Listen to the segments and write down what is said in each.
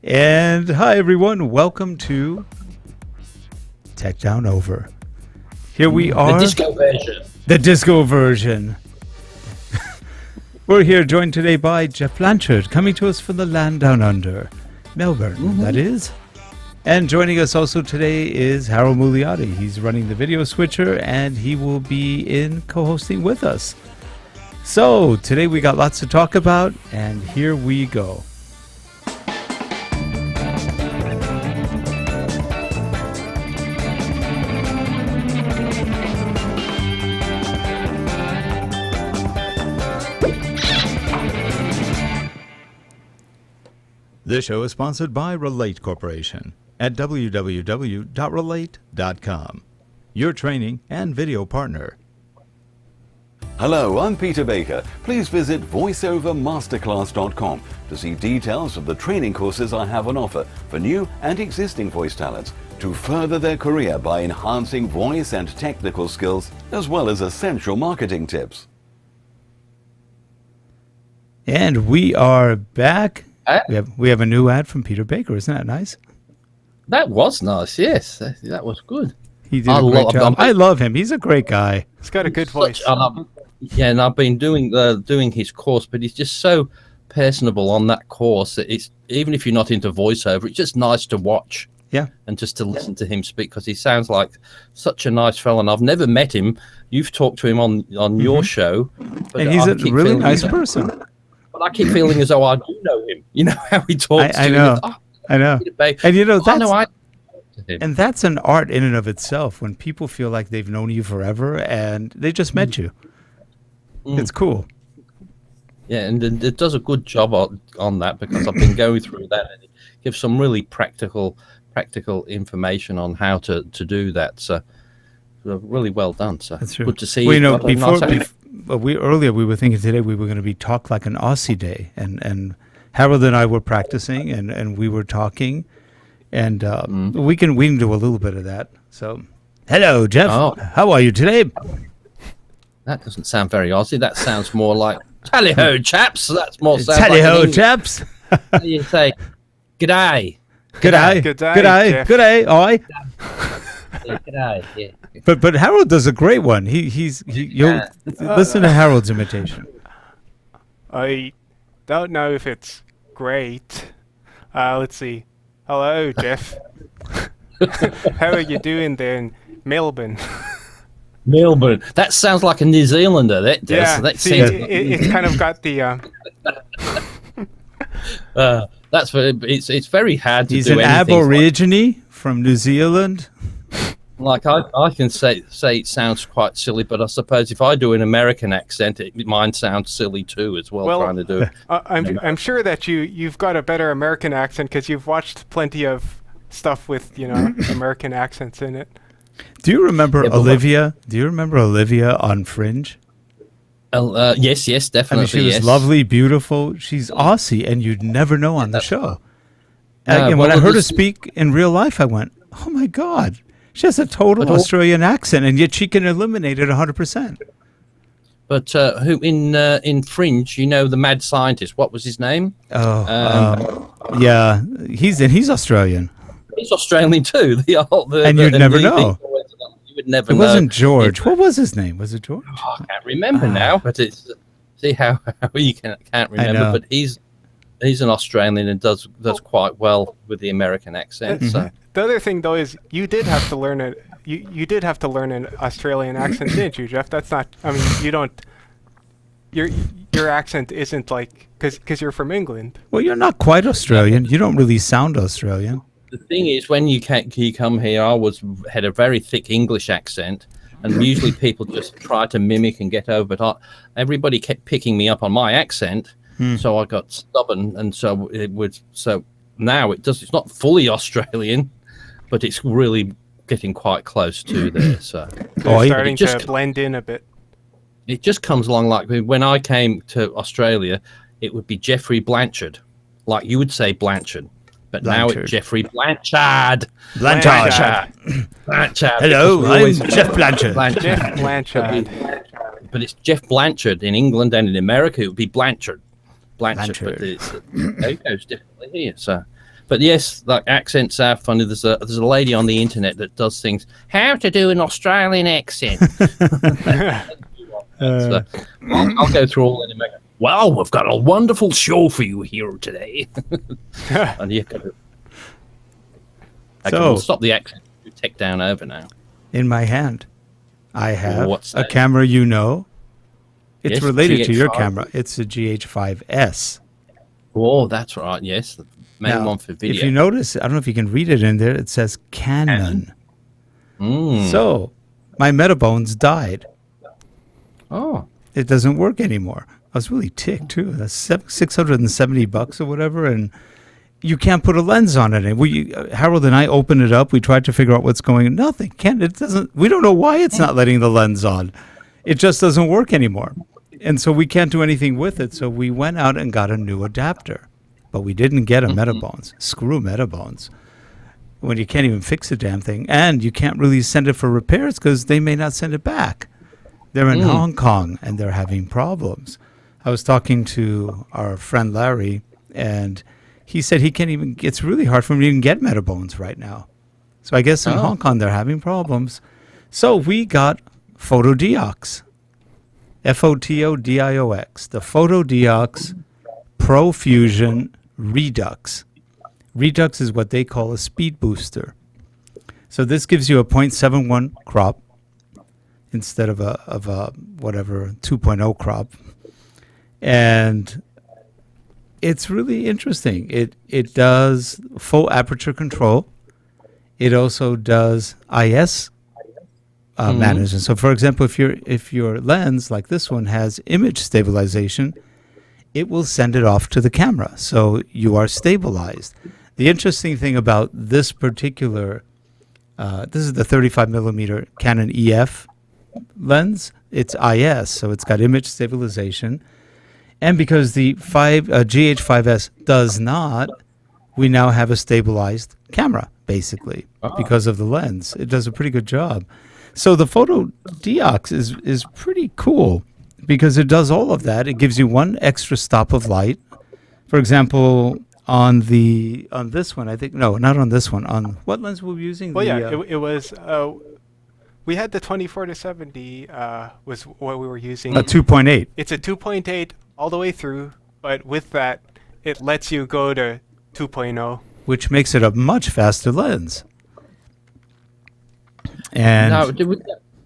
And hi everyone, welcome to Tech Down Over. Here we are. The disco version. The disco version. We're here joined today by Geoff Blanchard, coming to us from the land down under. Melbourne, that is. And joining us also today is Harold Muliati. He's running the video switcher and he will be in co-hosting with us. So today we got lots to talk about and here we go. This show is sponsored by Relate Corporation at www.relate.com, your training and video partner. Hello, I'm Peter Baker. Please visit voiceovermasterclass.com to see details of the training courses I have on offer for new and existing voice talents to further their career by enhancing voice and technical skills as well as essential marketing tips. And we are back. We have a new ad from Peter Baker. Isn't that nice? That was nice, yes. That was good. He did a great job. I love him. He's a great guy. He's got a good voice. And I've been doing his course, but he's just so personable on that course that it's, even if you're not into voiceover, it's just nice to watch. Yeah. And just to listen to him speak, because he sounds like such a nice fellow. And I've never met him. You've talked to him on your show. But and he's a really nice person. But I keep feeling as though I do know him. You know how he talks. I know. I know. And you know and that's an art in and of itself. When people feel like they've known you forever and they just met you, it's cool. Yeah, and it does a good job on that, because I've been going through that, and it gives some really practical information on how to do that. So really well done. So that's true. Good to see. Well, you know, earlier we were thinking today we were going to be Talk Like an Aussie Day, and Harold and I were practicing and we were talking, and we can do a little bit of that. So, hello, Geoff. How are you today? That doesn't sound very Aussie. That sounds more like tally-ho, chaps. That's more tally-ho, chaps. How do you say g'day? G'day. G'day. G'day. Oi. Yeah, g'day. Yeah. But Harold does a great one. You'll listen to Harold's imitation. I don't know if it's great. Let's see. Hello, Geoff. How are you doing there in Melbourne? Melbourne. That sounds like a New Zealander. That does. Yeah. That see, it's kind of got the. That's what it's very hard to do. He's an Aborigine from New Zealand. Like I can say it sounds quite silly, but I suppose if I do an American accent, mine sounds silly too as well. Trying to do it. I'm sure that you've got a better American accent because you've watched plenty of stuff with American accents in it. Do you remember Olivia? Do you remember Olivia on Fringe? Yes, definitely. I mean, she was lovely, beautiful. She's Aussie, and you'd never know on the show. And when I heard her speak in real life, I went, "Oh my God, she has a total Australian accent, and yet she can eliminate it 100%." But who in Fringe? You know, the mad scientist. What was his name? Yeah, he's Australian. He's Australian too. And you'd never know. You would never know. It wasn't George. What was his name? Was it George? Oh, I can't remember now. But it's see how you can't remember. But he's an Australian and does quite well with the American accent. So. The other thing though is you did have to learn it. You did have to learn an Australian accent, didn't you, Geoff? That's not. I mean, you don't. Your accent isn't like because you're from England. Well, you're not quite Australian. You don't really sound Australian. The thing is, when you come here, I had a very thick English accent, and usually people just try to mimic and get over. But everybody kept picking me up on my accent, so I got stubborn, and so it was. So now it's not fully Australian, but it's really getting quite close to there. So starting to blend in a bit. It just comes along like when I came to Australia, it would be Jeffrey Blanchard, like you would say Blanchard. But now it's Jeffrey Blanchard. Blanchard. Hello, I'm Geoff Blanchard. Geoff Blanchard. But it's Geoff Blanchard in England, and in America it would be Blanchard. But it goes differently here. So, But yes, like accents are funny. There's a lady on the internet that does things. How to do an Australian accent? So, I'll go through all in a minute. Well, we've got a wonderful show for you here today. And you can we'll stop the accent. Tech down over now. In my hand, I have What's a that? camera you know. It's Yes, related to your GH5. camera. It's a GH5S. Oh, that's right. Yes, the main Now, one for video. if you notice, I don't know if you can read it in there. It says Canon. So my Metabones died. Oh, It doesn't work anymore. I was really ticked too. That's $670 or whatever, and you can't put a lens on it. And Harold and I opened it up. We tried to figure out what's going on. Nothing. It doesn't. We don't know why it's not letting the lens on. It just doesn't work anymore, and so we can't do anything with it. So we went out and got a new adapter, but we didn't get a Metabones. Screw Metabones. When you can't even fix the damn thing, and you can't really send it for repairs because they may not send it back. They're in Hong Kong and they're having problems. I was talking to our friend Larry, and he said he can't even. It's really hard for him to even get Metabones right now. So I guess in Hong Kong they're having problems. So we got Fotodiox, Fotodiox, the Fotodiox Pro Fusion Redux. Redux is what they call a speed booster. So this gives you a 0.71 crop instead of a whatever 2.0 crop, and it's really interesting. It does full aperture control. It also does IS management. So, for example, if your lens like this one has image stabilization, it will send it off to the camera, so you are stabilized. The interesting thing about this particular, this is the 35 millimeter Canon EF lens. It's IS, so it's got image stabilization. And because the GH5S does not, we now have a stabilized camera, basically, because of the lens. It does a pretty good job. So the Fotodiox is pretty cool because it does all of that. It gives you one extra stop of light. For example, on this one, I think, no, not on this one. On what lens were we using? Well, it was. We had the 24-70 was what we were using. A 2.8. It's a 2.8 all the way through, but with that, it lets you go to 2.0. Which makes it a much faster lens. And now,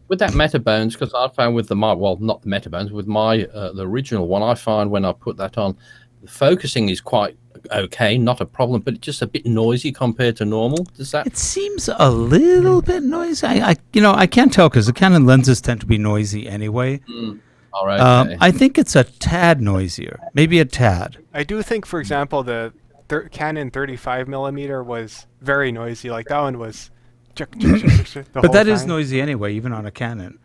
with that Metabones, because I found with not the Metabones, with my the original one, I find when I put that on, the focusing is quite okay, not a problem, but it's just a bit noisy compared to normal. Does that? It seems a little bit noisy. I can't tell because the Canon lenses tend to be noisy anyway. All right. Okay. I think it's a tad noisier, maybe a tad. I do think, for example, the Canon 35 millimeter was very noisy. Like that one was. But that is noisy anyway, even on a Canon.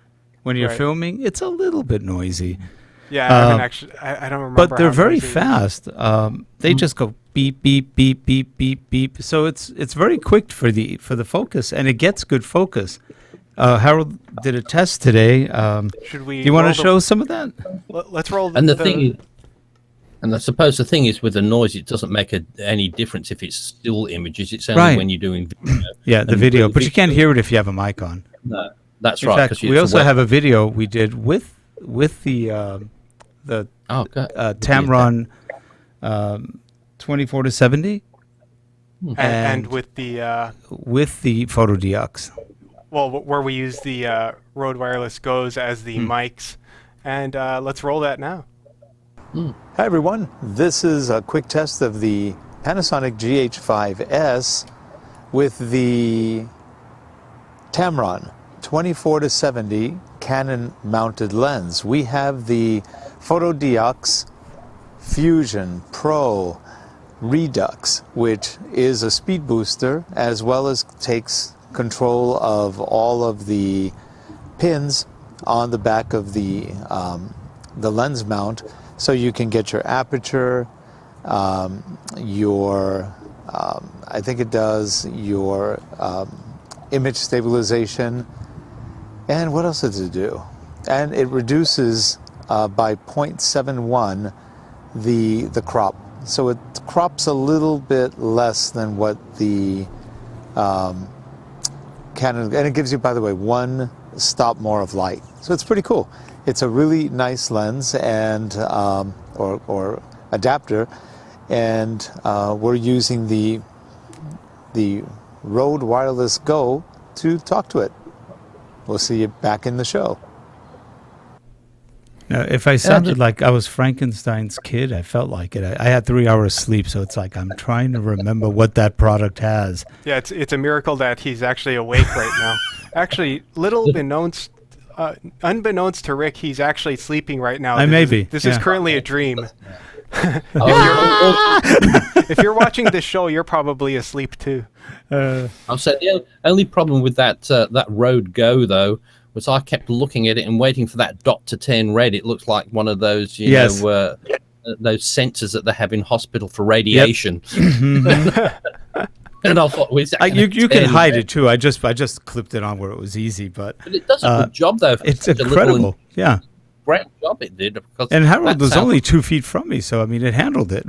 When you're filming, it's a little bit noisy. Yeah, I mean, actually, I don't remember. But they're very fast. They just go beep, beep, beep, beep, beep, beep. So it's very quick for the focus, and it gets good focus. Harold did a test today. Should we? Do you want to show some of that? Let's roll. And the thing is, and I suppose the thing is with the noise, it doesn't make any difference if it's still images. It's only when you're doing video. Yeah, the video, but you can't hear it if you have a mic on. No, that's In right. fact, we also have a video we did with the Tamron 24-70 and with the Fotodiox. Well, where we use the Rode Wireless Go's as the mics, and let's roll that now. Hi everyone, this is a quick test of the Panasonic GH5S with the Tamron 24-70 Canon mounted lens. We have the Fotodiox Fusion Pro Redux, which is a speed booster as well as takes control of all of the pins on the back of the lens mount, so you can get your aperture, your I think it does your image stabilization, and what else does it do? And it reduces by 0.71 the crop so it crops a little bit less than what the Canon, and it gives you, by the way, 1 stop more of light. So it's pretty cool. It's a really nice lens and or adapter, and we're using the Rode Wireless Go to talk to it. We'll see you back in the show. Now, if I sounded like I was Frankenstein's kid, I felt like it. I had 3 hours sleep, so it's like I'm trying to remember what that product has. Yeah, it's a miracle that he's actually awake right now. Actually, unbeknownst to Rick, he's actually sleeping right now. This is currently a dream. If you're watching this show, you're probably asleep too. I'll say the only problem with that Rode Go though was I kept looking at it and waiting for that dot to turn red. It looks like one of those, those sensors that they have in hospital for radiation. Yep. And I thought, you can hide it too. I just clipped it on where it was easy, but it does a good job though. It's incredible. Great job it did. And Harold was only 2 feet from me, so I mean, it handled it.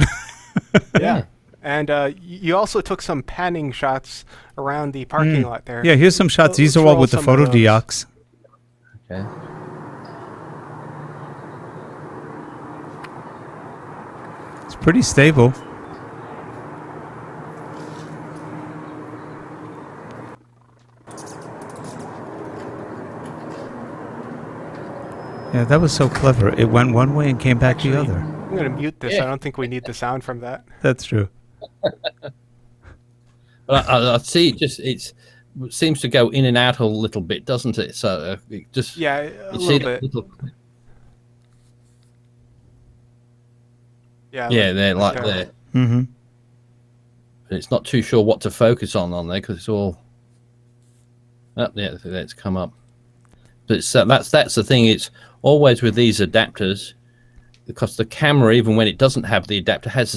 Yeah. And you also took some panning shots around the parking lot there. Yeah, here's some shots. These are all with the Fotodiox. Okay. It's pretty stable. Yeah, that was so clever. It went one way and came back the other. I'm going to mute this. I don't think we need the sound from that. That's true. But I see it seems to go in and out a little bit, doesn't it? So it just a little bit. They're like there. Mm-hmm. But it's not too sure what to focus on there because it's all up there. It's come up. But that's the thing. It's always with these adapters, because the camera, even when it doesn't have the adapter, has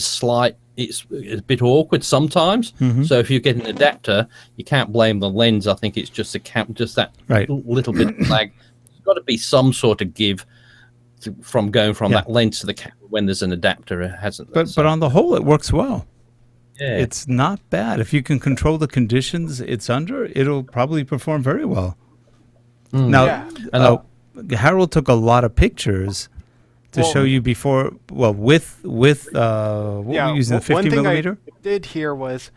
it's a bit awkward sometimes. Mm-hmm. So if you get an adapter, you can't blame the lens. I think it's just that little bit of lag. There's got to be some sort of give from going from that lens to the camera when there's an adapter. It hasn't. But on the whole, it works well. Yeah. It's not bad. If you can control the conditions it's under, it'll probably perform very well. Now, Harold took a lot of pictures to show you before. Well, with what were we using, the 50 millimeter? One thing I did here was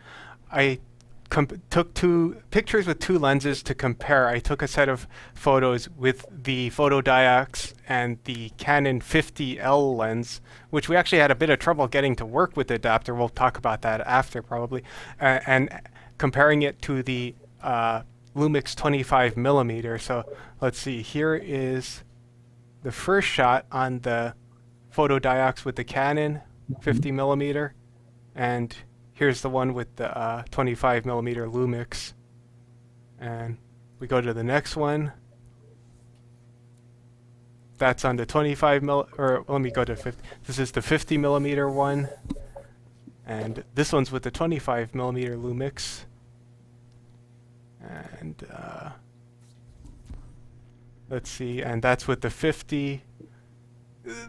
I took 2 pictures with 2 lenses to compare. I took a set of photos with the Fotodiox and the Canon 50L lens, which we actually had a bit of trouble getting to work with the adapter. We'll talk about that after probably, and comparing it to the LUMIX 25 millimeter. So let's see, here is the first shot on the Fotodiox with the Canon 50 millimeter, and here's the one with the 25 millimeter LUMIX. And we go to the next one. That's on the 25 or let me go to 50. This is the 50 millimeter one, and this one's with the 25 millimeter LUMIX. And let's see, and that's with the 50.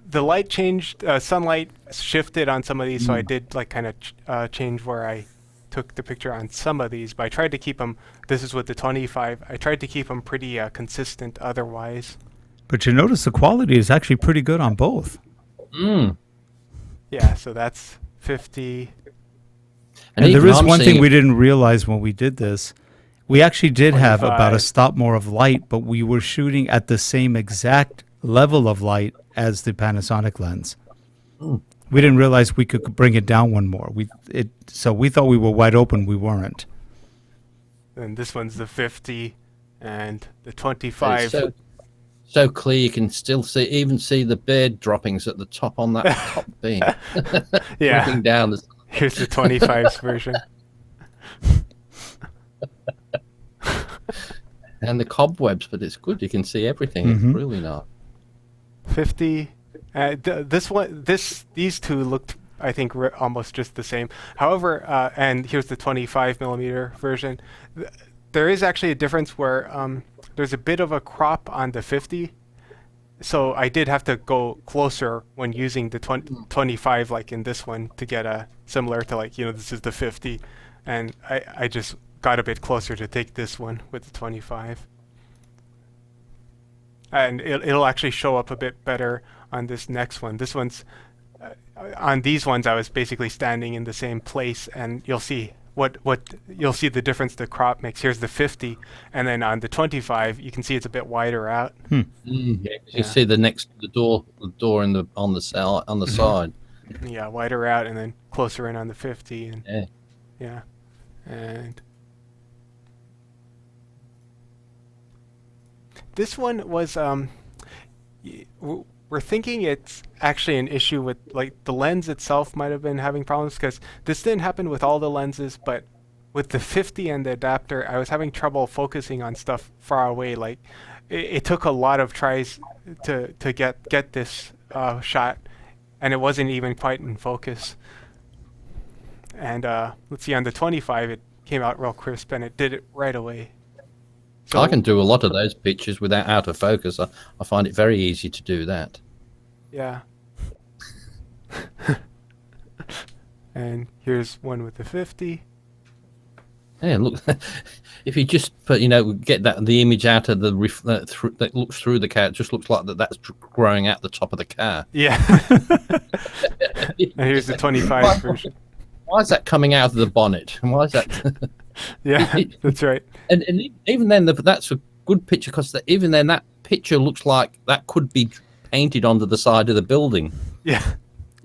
The light changed, sunlight shifted on some of these, so I did like kind of change where I took the picture on some of these, but I tried to keep them, this is with the 25, I tried to keep them pretty consistent otherwise. But you notice the quality is actually pretty good on both. Yeah, so that's 50. And there is one thing we didn't realize when we did this. We actually did 25. Have about a stop more of light, but we were shooting at the same exact level of light as the Panasonic lens. We didn't realize we could bring it down one more. So we thought we were wide open. We weren't. And this one's the 50 and the 25. It's so clear you can still even see the bird droppings at the top on that top beam. Yeah. Looking down. Here's the 25's version. And the cobwebs, but it's good. You can see everything. It's really nice. 50. These two looked, I think, almost just the same. However, and here's the 25 millimeter version. There is actually a difference where there's a bit of a crop on the 50. so I did have to go closer when using the 25, like in this one, to get a similar to, like, this is the 50, and I just got a bit closer to take this one with the 25. And it'll actually show up a bit better on this next one. This one's on these ones I was basically standing in the same place, and you'll see you'll see the difference the crop makes. Here's the 50, and then on the 25 you can see it's a bit wider out. You see the door on the side. Yeah, wider out, and then closer in on the 50, and yeah, and this one was we're thinking it's actually an issue with, like, the lens itself might have been having problems, because this didn't happen with all the lenses, but with the 50 and the adapter, I was having trouble focusing on stuff far away. Like, it took a lot of tries to get this shot, and it wasn't even quite in focus. And let's see, on the 25, it came out real crisp, and it did it right away. So I can do a lot of those pictures without out of focus. I find it very easy to do that. Yeah. And here's one with the 50. Yeah, look. If you just put, get the image out of the that looks through the car, it just looks like that's growing out the top of the car. Yeah. And here's the 25 version. Why is that coming out of the bonnet? And why is that? Yeah, that's right. And even then, that's a good picture, because even then, that picture looks like that could be painted onto the side of the building. Yeah.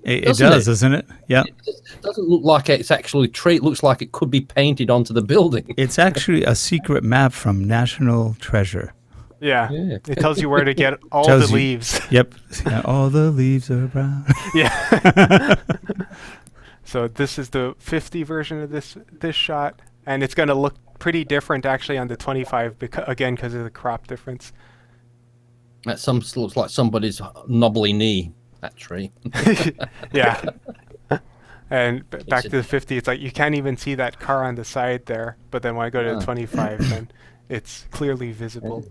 It does, doesn't it? Yeah. It doesn't look like it's actually tree. It looks like it could be painted onto the building. It's actually a secret map from National Treasure. Yeah. It tells you where to get all the leaves. Yep. Yeah, all the leaves are brown. Yeah. So this is the 50 version of this shot, and it's going to look pretty different actually on the 25 because of the crop difference. That looks like somebody's knobbly knee, that tree. Yeah. And back to the 50, it's like you can't even see that car on the side there, but then when I go to the 25, then it's clearly visible.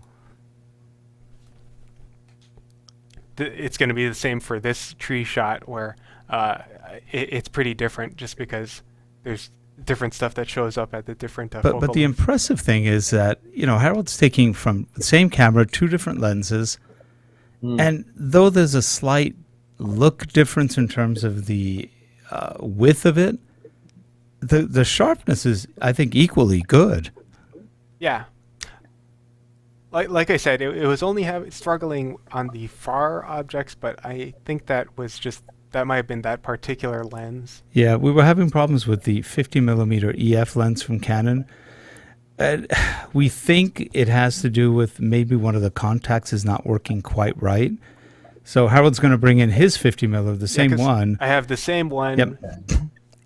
It's going to be the same for this tree shot, where it's pretty different just because there's different stuff that shows up at the different focal but the impressive thing is that, Harold's taking from the same camera 2 different lenses, and though there's a slight look difference in terms of the width of it, the sharpness is, I think, equally good. Yeah. Like I said, it was only struggling on the far objects, but I think that might have been that particular lens. Yeah, we were having problems with the 50mm EF lens from Canon. We think it has to do with maybe one of the contacts is not working quite right. So Harold's going to bring in his 50mm, the same one. I have the same one. Yep.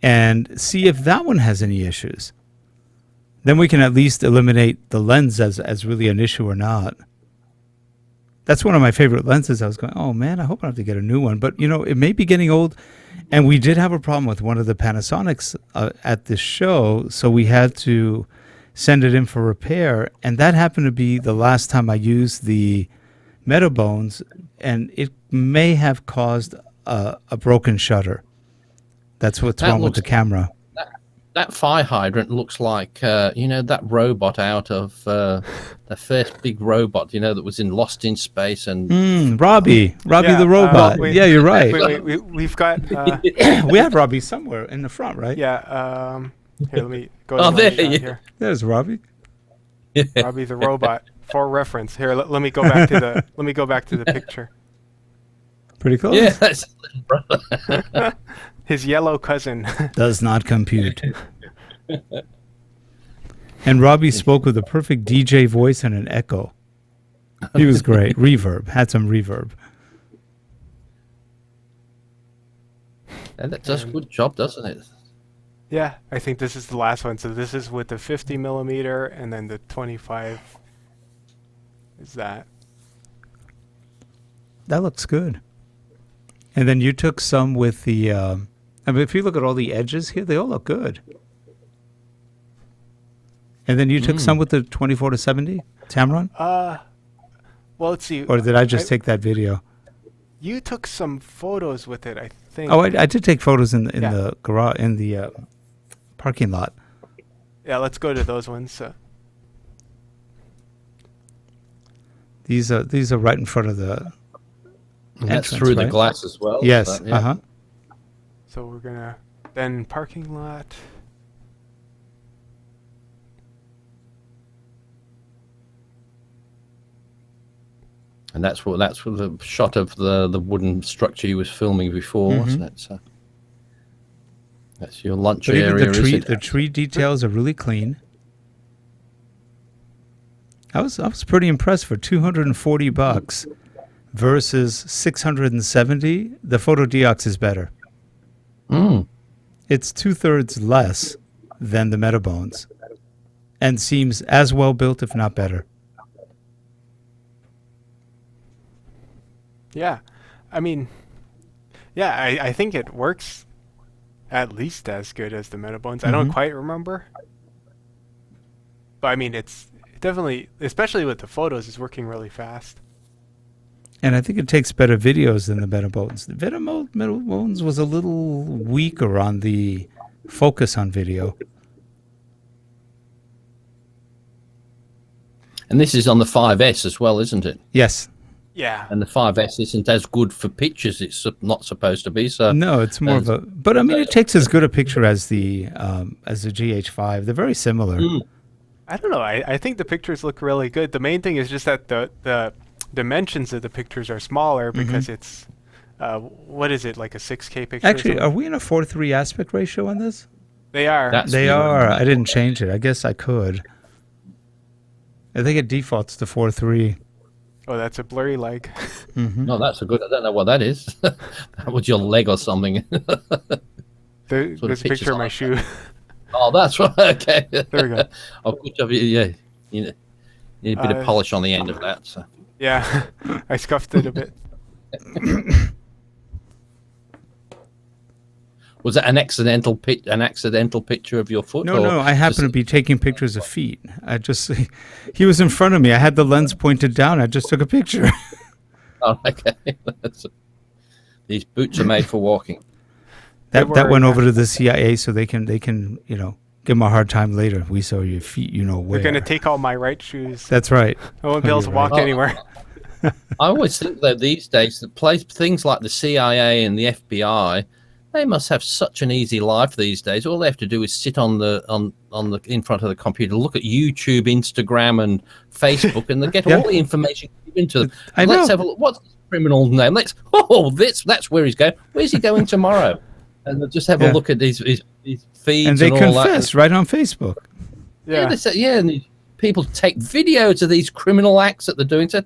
And see if that one has any issues. Then we can at least eliminate the lens as really an issue or not. That's one of my favorite lenses. I was going, oh man, I hope I don't have to get a new one. But it may be getting old. And we did have a problem with one of the Panasonics at this show, so we had to send it in for repair. And that happened to be the last time I used the Metabones, and it may have caused a broken shutter. That's what's wrong with the camera. That fire hydrant looks like, that robot out of the first big robot, that was in Lost in Space. And Robbie the robot. Yeah, you're right. We've got... we have Robbie somewhere in the front, right? Yeah. Here, let me go to here. There's Robbie. Robbie the robot. For reference. Here, let me go back to the picture. Pretty close. Yeah, that's brother. His yellow cousin. Does not compute. And Robbie spoke with a perfect DJ voice and an echo. He was great. Reverb. Had some reverb. And that does a good job, doesn't it? Yeah, I think this is the last one. So this is with the 50mm, and then the 25 is that. That looks good. And then you took some with the... if you look at all the edges here, they all look good. And then you took some with the 24-70 Tamron? Well, let's see. Or did I just take that video? You took some photos with it, I think. Oh, I did take photos in the garage, in the parking lot. Yeah, let's go to those ones. These are right in front of the That's entrance, through the right? glass as well. Yes. but, yeah. So we're gonna then parking lot. And that's what the shot of the wooden structure you was filming before, wasn't it? So that's your lunch But even area. the tree details are really clean. I was pretty impressed for $240 versus $670. The Fotodiox is better. It's 2/3 less than the Metabones, and seems as well built, if not better. Yeah, I mean, yeah, I think it works at least as good as the Metabones. I don't quite remember, but I mean, it's definitely, especially with the photos, it's working really fast. And I think it takes better videos than the Metabones. The Metabones was a little weaker on the focus on video. And this is on the 5S as well, isn't it? Yes. Yeah. And the 5S isn't as good for pictures. It's not supposed to be. So No, it's more of a. But I mean, it takes as good a picture as the GH5. They're very similar. I don't know. I think the pictures look really good. The main thing is just that the dimensions of the pictures are smaller because it's what is it, like a 6K picture? Actually, are we in a 4:3 aspect ratio on this? They are. They are. I didn't change it. I guess I could. I think it defaults to 4:3. Oh, that's a blurry leg. No, that's a good. I don't know what that is. That was your leg or something. There's a picture of my shoe. Oh, that's right. Okay. There we go. Oh, good job. Yeah, you need a bit of polish on the end of that. So. Yeah, I scuffed it a bit. Was that an accidental picture of your foot? No, I happen to be taking pictures of feet. He was in front of me. I had the lens pointed down. I just took a picture. Oh, okay. These boots are made for walking. That went over to the CIA so they can give them a hard time later. We saw your feet, where. They're gonna take all my right shoes. That's right. I won't be able to walk anywhere. I always think that these days, things like the CIA and the FBI, they must have such an easy life these days. All they have to do is sit on the in front of the computer, look at YouTube, Instagram, and Facebook, and they get all the information given to them. Let's have a look. What's his criminal name? That's where he's going. Where's he going tomorrow? And they'll just have a look at his feeds and they all confess that. right on Facebook. Yeah. They say, and these people take videos of these criminal acts that they're doing. So,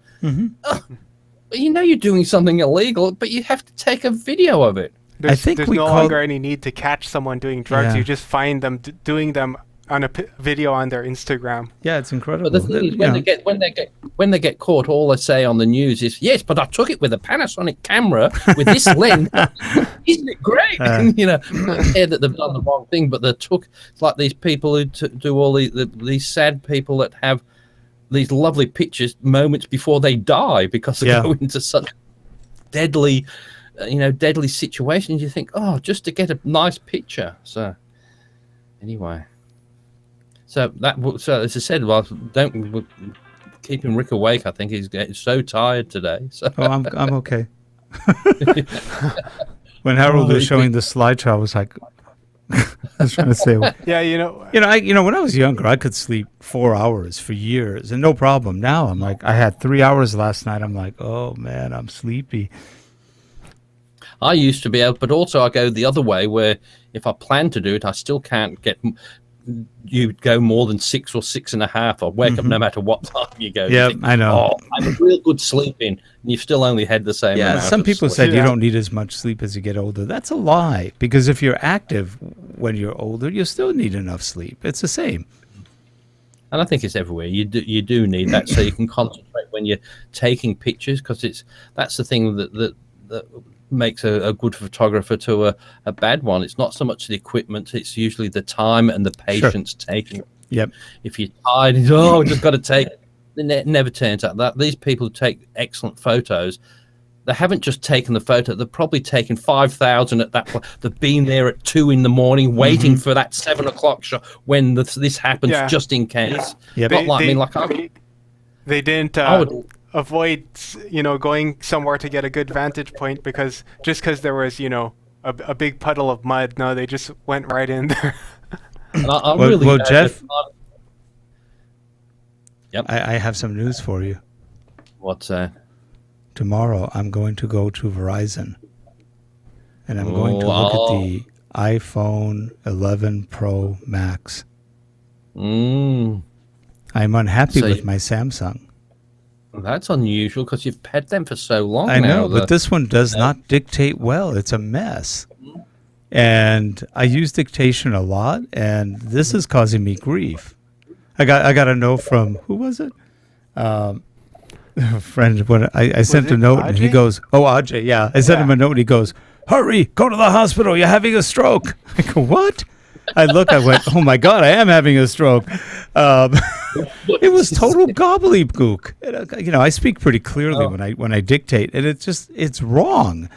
you're doing something illegal, but you have to take a video of it. There's no longer any need to catch someone doing drugs. Yeah. You just find them doing them on a video on their Instagram. Yeah, it's incredible. But the thing is, when they get caught, all they say on the news is, "Yes, but I took it with a Panasonic camera with this lens. Isn't it great?" Not care that they've done the wrong thing, but it's like these people who do all these sad people that have these lovely pictures moments before they die because they go into such deadly situations. You think, just to get a nice picture. So anyway. So as I said, don't keeping Rick awake. I think he's getting so tired today. So. I'm okay. When Harold was showing the slideshow, I was like, I was trying to say, when I was younger, I could sleep 4 hours for years and no problem. Now I'm like, I had 3 hours last night. I'm like, oh man, I'm sleepy. I used to be able, but also I go the other way where if I plan to do it, I still can't get. You go more than 6 or 6.5, or wake up no matter what time you go. Yeah, I know. I'm a real good sleeping, and you've still only had the same amount. Some people sleep. said you don't need as much sleep as you get older. That's a lie, because if you're active when you're older, you still need enough sleep. It's the same. And I think it's everywhere. You do need that so you can concentrate when you're taking pictures, because that's the thing that makes a good photographer to a bad one. It's not so much the equipment, it's usually the time and the patience taking. Yep. If you're tired, I've just got to take It never turns out that. These people take excellent photos. They haven't just taken the photo. They've probably taken 5,000 at that point. They've been there at 2 a.m, waiting for that 7 o'clock shot when this happens, just in case. Yep. Not like, they didn't avoid, going somewhere to get a good vantage point because there was, a big puddle of mud. No, they just went right in there. Well, Geoff, yep. I have some news for you. What's that? Tomorrow, I'm going to go to Verizon, and I'm going to look at the iPhone 11 Pro Max. I'm unhappy with my Samsung. That's unusual because you've had them for so long I now. know, but this one does not dictate well. It's a mess. And I use dictation a lot, and this is causing me grief. I got a note from, who was it? A friend. When I sent a note, and he goes, Ajay, yeah. I sent him a note, and he goes, hurry, go to the hospital. You're having a stroke. I go, what? I went, oh my God, I am having a stroke. It was total gobbledygook. I speak pretty clearly when I dictate, and it's wrong.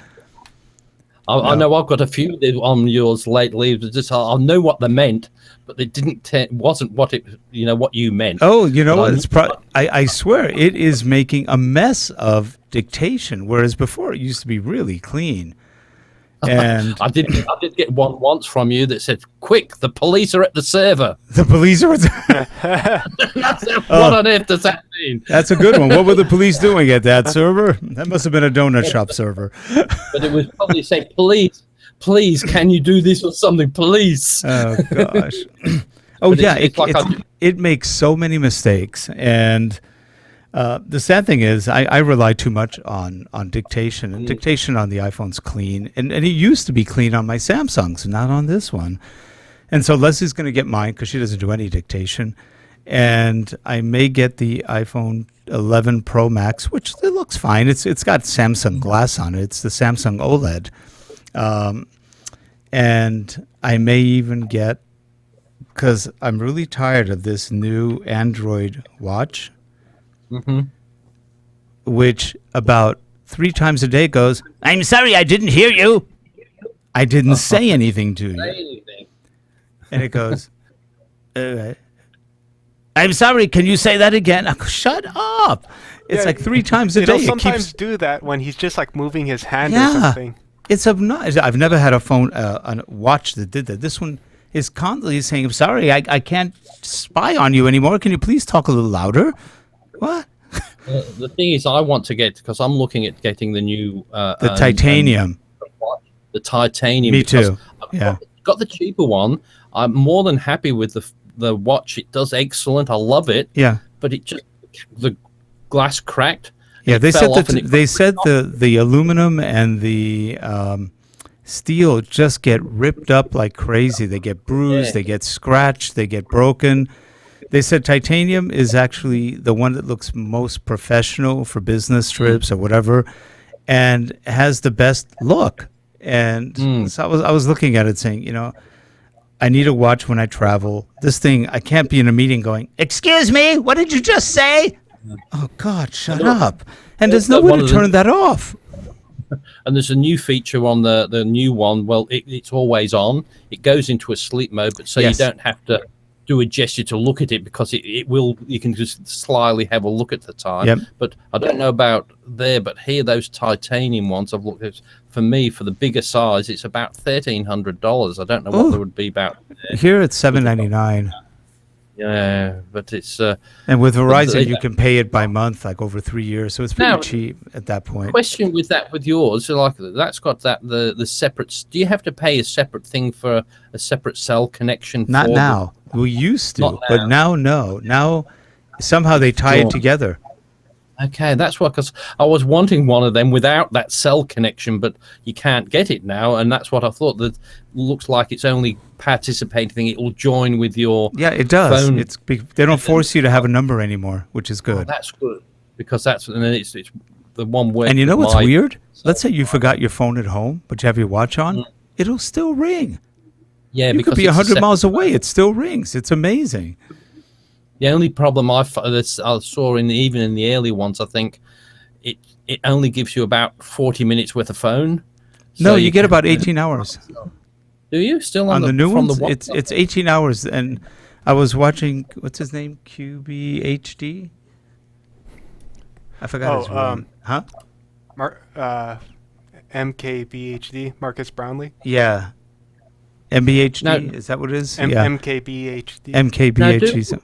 I know I've got a few on yours lately. I know what they meant, but it wasn't what what you meant. Oh, you know what? I swear it is making a mess of dictation, whereas before it used to be really clean. And I did get one once from you that said, "Quick, the police are at the server." The police are. What on earth does that mean? That's a good one. What were the police doing at that server? That must have been a donut shop server. But it was probably saying, "Please, can you do this or something, please?" Oh gosh. It makes so many mistakes, and the sad thing is I rely too much on dictation, and dictation on the iPhone's clean, and it used to be clean on my Samsungs, not on this one. And so Leslie's going to get mine because she doesn't do any dictation, and I may get the iPhone 11 Pro Max, which it looks fine. It's got Samsung glass on it. It's the Samsung OLED, and I may even get, because I'm really tired of this new Android watch. Which about 3 times a day goes, I'm sorry, I didn't hear you. I didn't say anything to you. And it goes, I'm sorry, can you say that again? I go, shut up. It's like 3 times a day. It'll sometimes do that when he's just like moving his hand or something. It's obnoxious. I've never had a phone, a watch that did that. This one is constantly saying, I'm sorry, I can't spy on you anymore. Can you please talk a little louder? What? The thing is, I want to get, because I'm looking at getting the new the titanium. The titanium. Me too. Yeah. Got the cheaper one. I'm more than happy with the watch. It does excellent. I love it. Yeah. But the glass cracked. Yeah. They said the aluminum and the steel just get ripped up like crazy. They get bruised. They get scratched. They get broken. They said titanium is actually the one that looks most professional for business trips or whatever, and has the best look. And so I was looking at it saying, I need a watch when I travel. This thing, I can't be in a meeting going, excuse me, what did you just say? Oh, God, shut up. And there's no way to turn that off. And there's a new feature on the new one. Well, it's always on. It goes into a sleep mode, but you don't have to do a gesture to look at it, because it will, you can just slyly have a look at the time. Yep. But I don't know about there, but here, those titanium ones I've looked at, for me, for the bigger size, it's about $1,300. I don't know what there would be about there. Here it's $799. Yeah, but it's and with Verizon you can pay it by month, like over 3 years, so it's pretty cheap at that point. Question with yours, so like that's got the separate. Do you have to pay a separate thing for a separate cell connection? Not now. We used to, but now no. Now somehow they tie it together. Okay, that's what, because I was wanting one of them without that cell connection, but you can't get it now, and that's what I thought. That looks like it's only participating. It will join with your it does. phone. They don't force you to have a number anymore, which is good. Oh, that's good, because it's the one way. And you know what's weird? Let's say you forgot your phone at home, but you have your watch on. It'll still ring. Yeah, you could be 100 miles away. It still rings. It's amazing. The only problem I saw even in the early ones, I think it only gives you about 40 minutes worth of phone. No, you get about 18 hours. Do you still on the new ones? The it's 18 hours, and I was watching, what's his name, QBHD. I forgot his name. Huh? MKBHD, Marcus Brownlee. Yeah. MBHD, is that what it is? MKBHD. MKBHD. Now,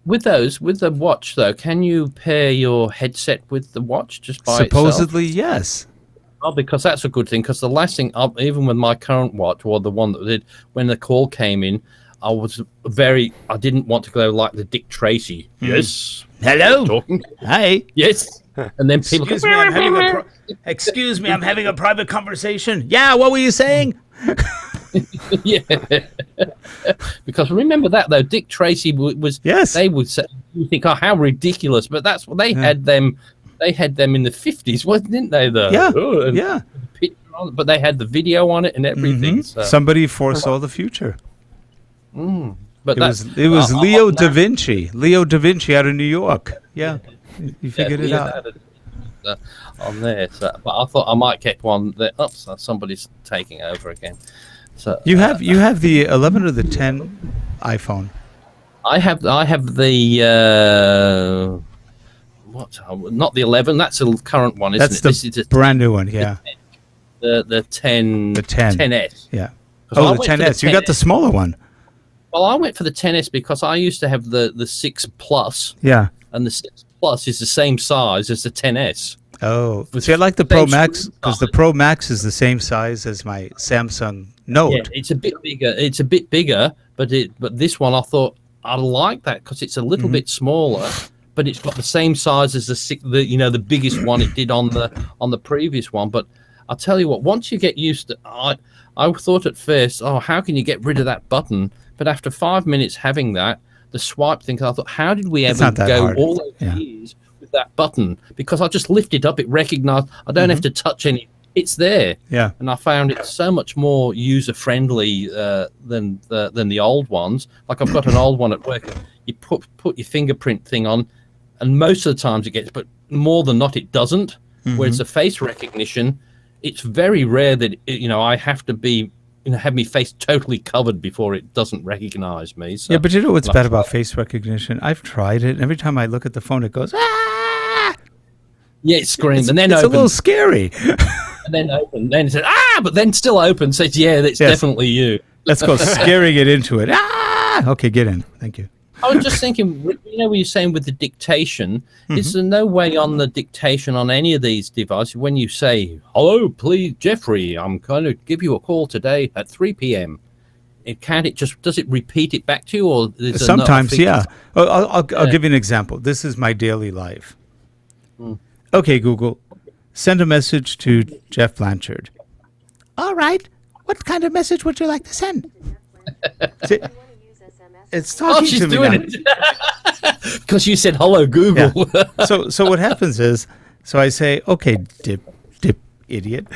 with the watch though, can you pair your headset with the watch just by Supposedly, itself? yes. Oh, because that's a good thing. Because the last thing, even with my current watch, or the one that did, when the call came in, I didn't want to go like the Dick Tracy. Yes. Hello. Talking. Hi. Yes. And then people. Excuse me, I'm having a private conversation. Yeah, what were you saying? Yeah. Because remember that though, Dick Tracy was. Yes. They would say, you think, oh, how ridiculous, but that's what they had them. They had them in the 50s, didn't they? Yeah. But they had the video on it and everything. Mm-hmm. So. Somebody foresaw the future. But it was Leo da Vinci. Leo da Vinci out of New York. Yeah, you figured it out. On there, but I thought I might get one that somebody's taking over again. So you have the 11 or the 10 iPhone. I have the not the 11. That's the current one, isn't it? That's the brand new one. Yeah. The 10. The 10S. Yeah. Oh, the 10S. You got the smaller one. Well, I went for the 10S because I used to have the 6 Plus. Yeah. And the 6 Plus is the same size as the 10S. Oh, see, I like the Pro Max because the Pro Max is the same size as my Samsung Note. Yeah, it's a bit bigger. But this one I thought I like that because it's a little bit smaller, but it's got the same size as the biggest one it did on the previous one. But I'll tell you what, once you get used to, I thought at first, oh, how can you get rid of that button? But after 5 minutes having that, the swipe thing, I thought, how did we ever go hard. All those years with that button? Because I just lift it up, it recognized, I don't have to touch any, it's there. Yeah. And I found it so much more user-friendly than the old ones. Like I've got an old one at work, you put your fingerprint thing on, and most of the times it gets, but more than not, it doesn't. Whereas the face recognition, it's very rare that, I have to be, have me face totally covered before it doesn't recognize me. So, yeah, but you know what's bad about face recognition? I've tried it, and every time I look at the phone, it goes, ah! Yeah, it screams, and then it's opens. a little scary. And then open, then it says, but then still open, says, yeah, that's definitely you. Let's go scaring it into it. Ah! Okay, get in. Thank you. I was just thinking, what you're saying with the dictation, is there no way on the dictation on any of these devices, when you say, hello, please, Jeffrey, I'm going to give you a call today at 3 p.m., does it repeat it back to you? Or sometimes, yeah. I'll give you an example. This is my daily life. Okay, Google, send a message to Geoff Blanchard. All right. What kind of message would you like to send? It's talking she's to me doing now. it because you said hello Google. Yeah. So what happens is, I say, okay, dip idiot,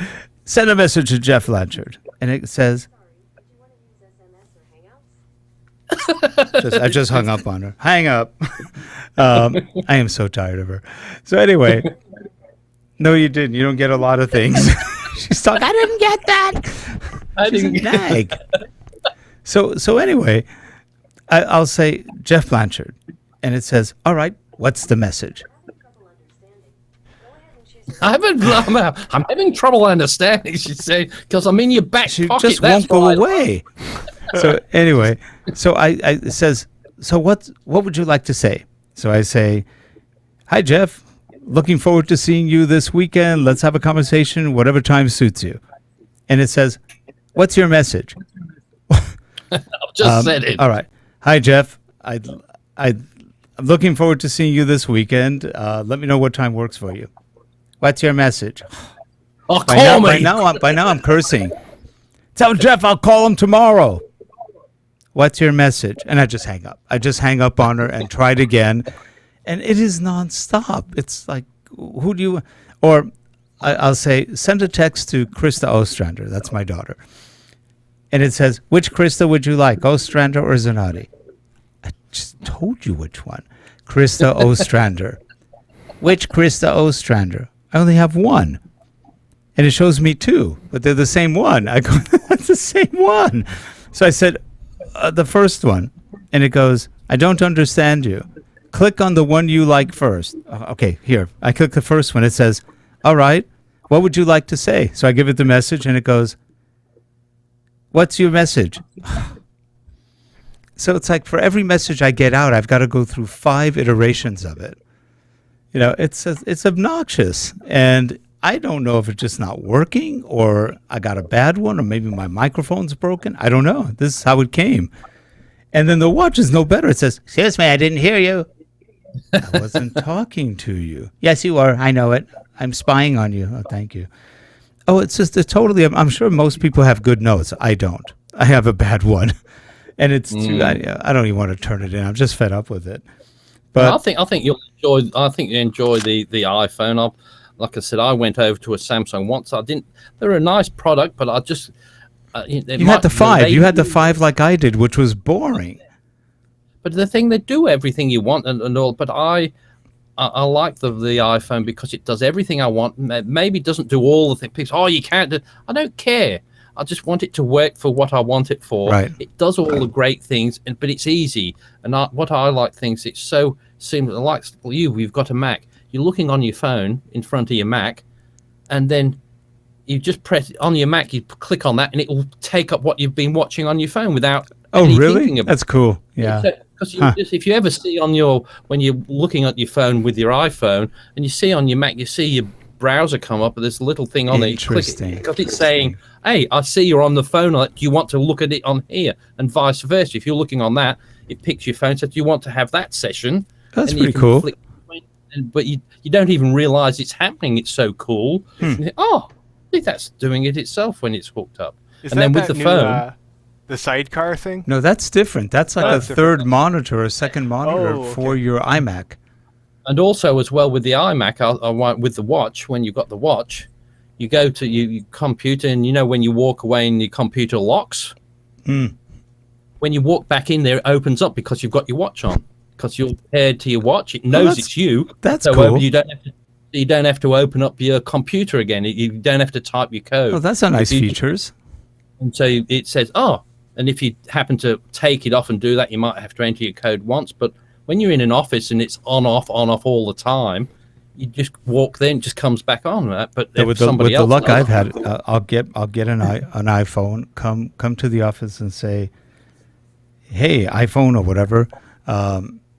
send a message to Geoff Blanchard, and it says, I just hung up on her. Hang up. I am so tired of her. So anyway, no, you didn't. You don't get a lot of things. She's like, I didn't get that. She's a nag. So anyway, I'll say Geoff Blanchard, and it says, all right, what's the message? I'm having trouble understanding, she said, because I'm in your back she pocket. Just won't go away. So anyway, it says, so what would you like to say? So I say, hi, Geoff. Looking forward to seeing you this weekend. Let's have a conversation, whatever time suits you. And it says, what's your message? I've just said it. All right. Hi, Geoff. I'm looking forward to seeing you this weekend. Let me know what time works for you. What's your message? Oh, call me. By now I'm cursing. Tell Geoff I'll call him tomorrow. What's your message? And I just hang up. I just hang up on her and try it again. And it is nonstop. It's like, who do you... Or I'll say, send a text to Krista Ostrander. That's my daughter. And it says, which Krista would you like, Ostrander or Zanotti? just told you which one. Krista Ostrander. Which Krista Ostrander? I only have one. And it shows me two, but they're the same one. I go, that's the same one. So I said, the first one. And it goes, I don't understand you. Click on the one you like first. Okay, here. I click the first one. It says, all right, what would you like to say? So I give it the message, and it goes, what's your message? So it's like for every message I get out, I've got to go through 5 iterations of it. You know, it's obnoxious. And I don't know if it's just not working or I got a bad one or maybe my microphone's broken. I don't know. This is how it came. And then the watch is no better. It says, excuse me, I didn't hear you. I wasn't talking to you. Yes, you are. I know it. I'm spying on you. Oh, thank you. Oh, it's just I'm sure most people have good notes. I don't. I have a bad one. And it's too, I don't even want to turn it in. I'm just fed up with it. But I think you'll enjoy. I think you enjoy the iPhone. Like I said, I went over to a Samsung once. They're a nice product, but I just you had the 5. You had the 5 like I did, which was boring. But the thing, they do everything you want and all. But I like the iPhone because it does everything I want. Maybe it doesn't do all the things. Oh, you can't do. I don't care. I just want it to work for what I want it for. Right. It does all the great things, but it's easy. And what I like things, it's so simple. Like you've got a Mac. You're looking on your phone in front of your Mac, and then you just press on your Mac. You click on that, and it will take up what you've been watching on your phone without. Oh, really? That's cool. Yeah. Because if you ever see when you're looking at your phone with your iPhone, and you see on your Mac, you see your browser come up, and there's a little thing on there. You click it because it's saying, "Hey, I see you're on the phone. Do you want to look at it on here?" And vice versa. If you're looking on that, it picks your phone. Says, "Do you want to have that session?" That's pretty cool. But you don't even realize it's happening. It's so cool. Oh, I think that's doing it itself when it's hooked up. And then with the phone, the sidecar thing? No, that's different. That's like a third monitor, a second monitor for your iMac. And also as well with the iMac, I want with the watch. When you've got the watch, you go to your computer, and when you walk away and your computer locks. When you walk back in there, it opens up because you've got your watch on. Because you're paired to your watch, it knows it's you. That's cool. You don't have to open up your computer again. You don't have to type your code. Oh, that's a nice features. And so it says, and if you happen to take it off and do that, you might have to enter your code once. But when you're in an office and it's on off all the time, you just walk there and it just comes back on. Right? But with the luck I've had, I'll get an iPhone, come to the office and say, "Hey, iPhone," or whatever.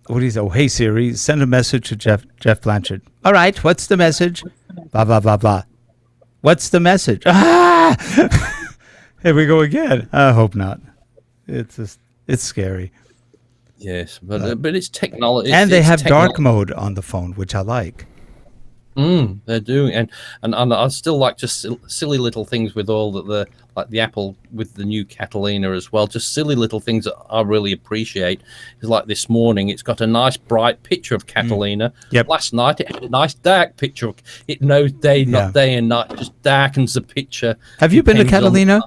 What do you say? Oh, hey Siri, send a message to Geoff Blanchard. All right, what's the message? Blah blah blah blah. What's the message? Ah! Here we go again. I hope not. It's scary. Yes, but it's technology. And they have dark mode on the phone, which I like. They're doing, and I still like just silly little things with all like the Apple with the new Catalina as well. Just silly little things that I really appreciate. Is like this morning, it's got a nice bright picture of Catalina. Yep. Last night it had a nice dark picture. It knows day, not day and night. Just darkens the picture. Have you been to Catalina?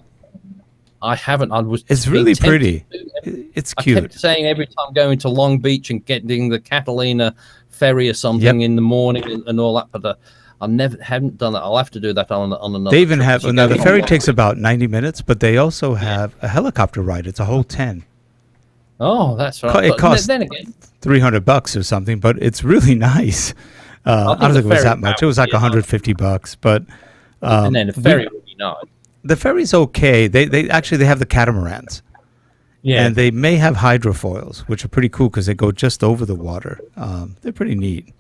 I haven't. It's really pretty. It's cute. I kept saying every time going to Long Beach and getting the Catalina ferry or something in the morning and all that, but I haven't done that. I'll have to do that on another. They even have the ferry takes about 90 minutes, but they also have a helicopter ride. It's a whole 10. Oh, that's right. It costs then again $300 or something, but it's really nice. I don't think it was that much. It was like $150, but and then the ferry would be nice. The ferry's okay. They actually have the catamarans. Yeah. And they may have hydrofoils, which are pretty cool because they go just over the water. They're pretty neat.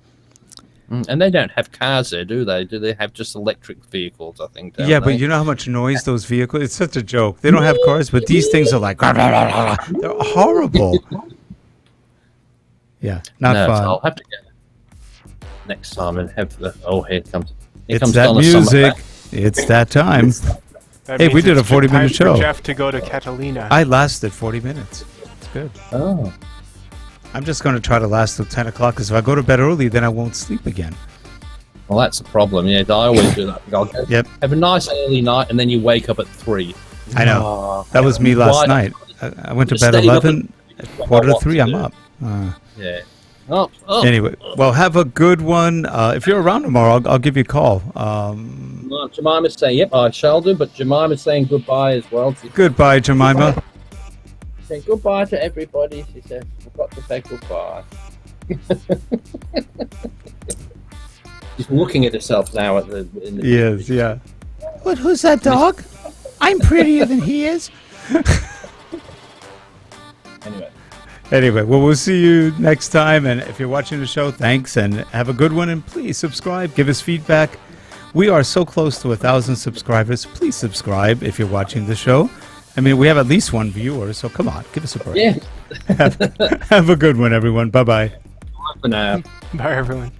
And they don't have cars there, do they? Do they have just electric vehicles, I think? But you know how much noise those vehicles... It's such a joke. They don't have cars, but these things are like... They're horrible. Yeah, not fun. I'll have to get next time and have the... Oh, here it comes. It's that music. It's that time. Hey, we did a 40-minute show. Geoff to go to Catalina. I lasted 40 minutes. It's good. Oh. I'm just going to try to last till 10 o'clock because if I go to bed early, then I won't sleep again. Well, that's the problem. Yeah, I always do that. I'll have a nice early night, and then you wake up at 3. I know. That was me last night. I went to bed 11, quarter to 3, I'm up. Yeah. Oh. Anyway, well, have a good one. If you're around tomorrow, I'll give you a call. Jemima's saying, yep, I shall do, but Jemima's saying goodbye as well. Goodbye, Jemima. Saying goodbye to everybody. She said, I've got to say goodbye. She's looking at herself now in the Yes, yeah. What? Who's that dog? I'm prettier than he is. Anyway, well, we'll see you next time. And if you're watching the show, thanks and have a good one. And please subscribe, give us feedback. We are so close to 1,000 subscribers. Please subscribe if you're watching the show. I mean, we have at least one viewer, so come on, give us a break. Yeah. Have a good one, everyone. Bye-bye. Bye for now. Bye, everyone.